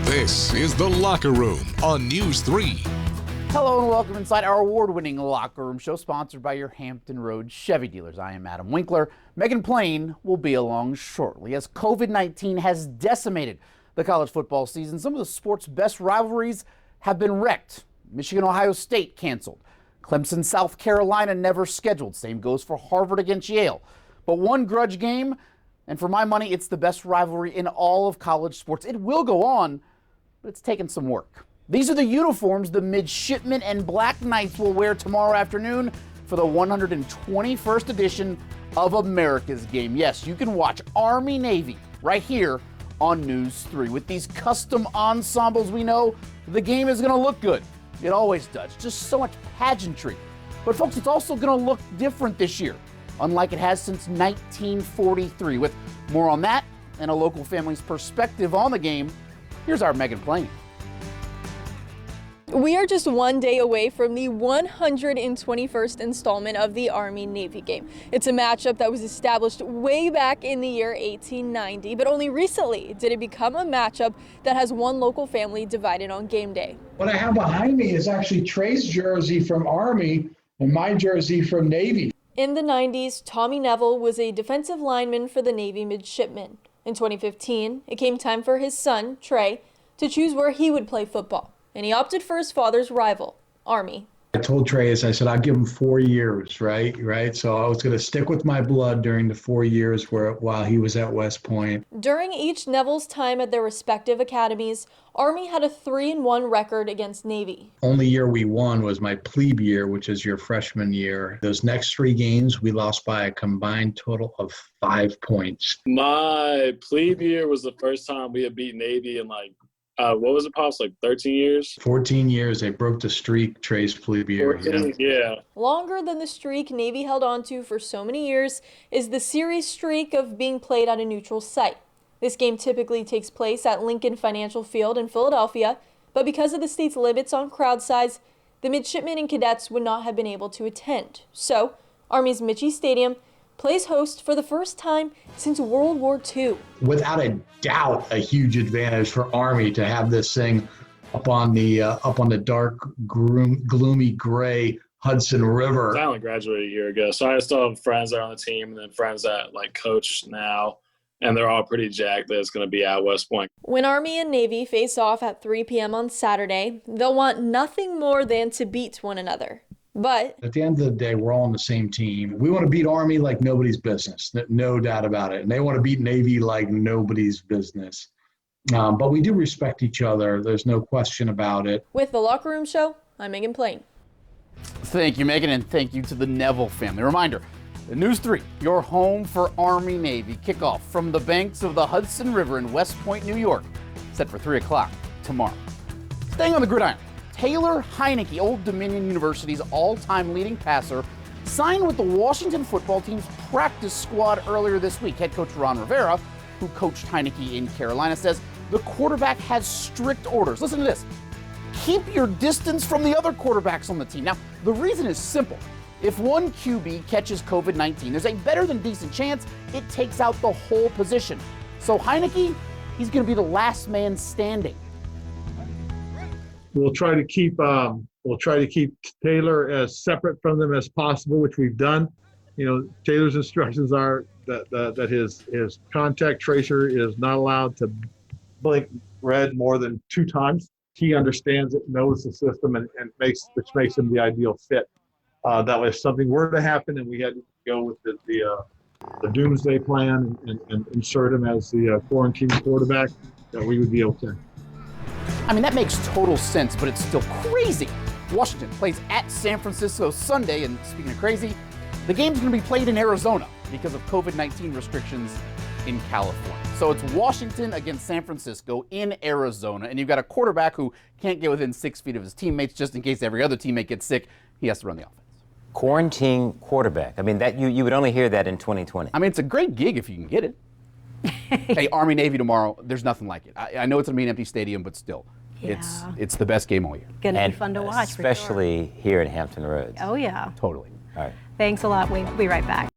This is The Locker Room on News 3. Hello and welcome inside our award-winning Locker Room show sponsored by your Hampton Roads Chevy dealers. I am Adam Winkler. Megan Plain will be along shortly. As COVID-19 has decimated the college football season, some of the sport's best rivalries have been wrecked. Michigan-Ohio State canceled. Clemson-South Carolina never scheduled. Same goes for Harvard against Yale. But one grudge game, and for my money, it's the best rivalry in all of college sports. It will go on, but it's taken some work. These are the uniforms the Midshipmen and Black Knights will wear tomorrow afternoon for the 121st edition of America's Game. Yes, you can watch Army-Navy right here on News 3. With these custom ensembles, we know the game is going to look good. It always does. Just so much pageantry. But folks, it's also going to look different this year, unlike it has since 1943. With more on that and a local family's perspective on the game, here's our Megan Plain. We are just one day away from the 121st installment of the Army-Navy game. It's a matchup that was established way back in the year 1890, but only recently did it become a matchup that has one local family divided on game day. What I have behind me is actually Trey's jersey from Army and my jersey from Navy. In the 90s, Tommy Neville was a defensive lineman for the Navy Midshipmen. In 2015, it came time for his son, Trey, to choose where he would play football, and he opted for his father's rival, Army. I told Trey, I said, I'll give him 4 years, right? So I was going to stick with my blood during the 4 years while he was at West Point. During each Neville's time at their respective academies, Army had a 3-1 record against Navy. Only year we won was my plebe year, which is your freshman year. Those next 3 games, we lost by a combined total of 5 points. My plebe year was the first time we had beat Navy in what was it, Pops, 13 years? 14 years. They broke the streak, Trey's plebe year. 14, yeah. Longer than the streak Navy held on to for so many years is the series streak of being played at a neutral site. This game typically takes place at Lincoln Financial Field in Philadelphia, but because of the state's limits on crowd size, the midshipmen and cadets would not have been able to attend. So, Army's Michie Stadium plays host for the first time since World War II. Without a doubt, a huge advantage for Army to have this thing up on the dark, gloomy gray Hudson River. I only graduated a year ago, so I still have friends that are on the team and then friends that coach now, and they're all pretty jacked that it's going to be at West Point. When Army and Navy face off at 3 p.m. on Saturday, they'll want nothing more than to beat one another. But at the end of the day, we're all on the same team. We want to beat Army like nobody's business, no doubt about it. And they want to beat Navy like nobody's business. But we do respect each other. There's no question about it. With the Locker Room Show, I'm Megan Plain. Thank you, Megan, and thank you to the Neville family. Reminder, the News 3, your home for Army-Navy kickoff from the banks of the Hudson River in West Point, New York, set for 3 o'clock tomorrow. Staying on the gridiron, Taylor Heinicke, Old Dominion University's all-time leading passer, signed with the Washington football team's practice squad earlier this week. Head coach Ron Rivera, who coached Heinicke in Carolina, says the quarterback has strict orders. Listen to this. Keep your distance from the other quarterbacks on the team. Now, the reason is simple. If one QB catches COVID-19, there's a better than decent chance it takes out the whole position. So Heinicke, he's going to be the last man standing. We'll try to keep Taylor as separate from them as possible, which we've done. Taylor's instructions are that his contact tracer is not allowed to blink red more than 2 times. He understands it, knows the system, and which makes him the ideal fit. That way, if something were to happen and we had to go with the doomsday plan and insert him as the quarantine quarterback, that we would be okay. I mean, that makes total sense, but it's still crazy. Washington plays at San Francisco Sunday, and speaking of crazy, the game's going to be played in Arizona because of COVID-19 restrictions in California. So it's Washington against San Francisco in Arizona, and you've got a quarterback who can't get within 6 feet of his teammates just in case every other teammate gets sick. He has to run the offense. Quarantine quarterback. I mean, that you would only hear that in 2020. I mean, it's a great gig if you can get it. Hey, Army-Navy tomorrow, there's nothing like it. I know it's going to be an empty stadium, but still, it's the best game all year. Going to be fun to watch, especially for sure. Here in Hampton Roads. Oh, yeah. Totally. All right. Thanks a lot. We'll be right back.